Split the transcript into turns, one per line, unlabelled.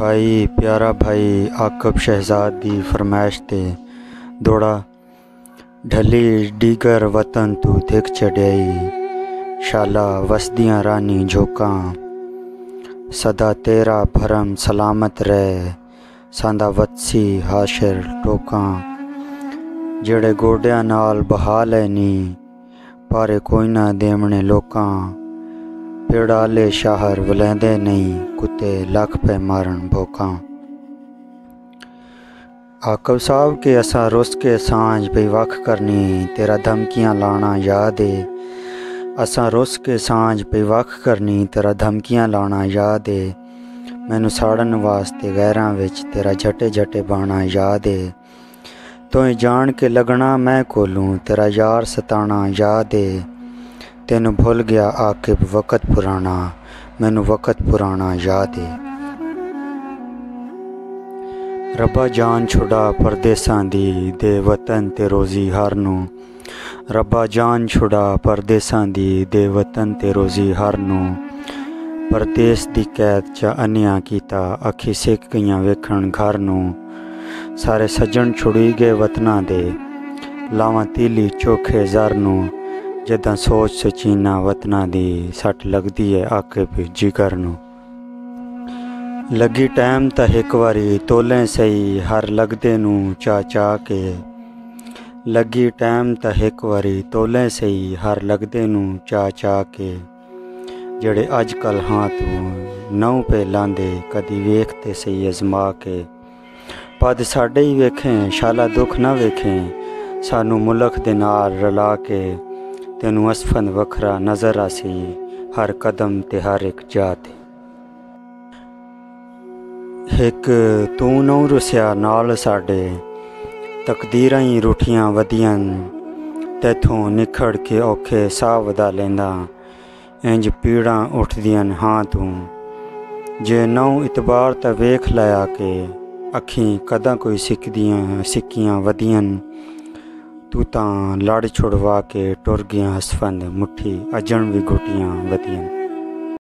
भाई प्यारा भाई आकब शहजाद दी फरमाइश ते दौड़ा ढली डीगर वतन तू दिख चढ़ाई शाला वसदियाँ रानी झोंकां सदा तेरा भरम सलामत रह सांदा वतसी हाशिर टोकां जेड़े गोडियां नाल बहा लैनी पारे कोई ना देवने लोकां पेड़ाले शाहर वलैंदे नहीं कुत्ते लख पे मारन भोकां। आकब साहब के असां रुस के सांझ पई वख करनी तेरा धमकियां लाना याद है। असां रुस के सांझ पई वख करनी तेरा धमकियां लाना याद है। मैनू साड़न वास्ते गैरां विच तेरा झटे झटे बाना याद है। तोई जान के लगना मैं कोलूं तेरा यार सताना याद है। तेनू भुल गया आकिब वक़्त पुराना मैनू वक़्त पुराना याद है। रब्बा जान छुड़ा परदेसां दी दे वतन ते रोज़ी हर नू रब्बा जान छुड़ा परदेसां दी दे वतन ते रोज़ी हर नू परदेस दी कैद च अन्या कीता अखी सिक गईयां वेखण घर नू सारे सज्जन छुड़ी गए वतना दे लावां तीली चोखे ज़र नू जदां सोच सचीना वतना दी सट लगदी है आकिब जिगर नू लगी टाइम ता एक वारी तोलें सही हर लगदे नू चा चा के लगी टाइम ता एक वारी तोलें सही हर लगदे नू चा चा के जेड़े अज कल हाँ तू नौ पे लांदे कदी वेखते सही अजमा के पद साडे ही वेखें शाला दुख ना वेखें सानू मुल्क दे नाल रला के तेनू असफंद वखरा नज़र आसी हर कदम ते हर एक जात एक तू नौ रुसिया नाल साडे तकदीरां ही रूठियां वधियां तैथों निखड़ के औखे साह वधा लेंदा इंज पीड़ां उठदियां हाँ तू जे नौ इतबार ता वेख लाया के अखीं कदां कोई सिक्कियां वधियां तू तां लड़ छुड़वा के टुर गया हसफंद मुट्ठी अजन भी घुटियां वधियां।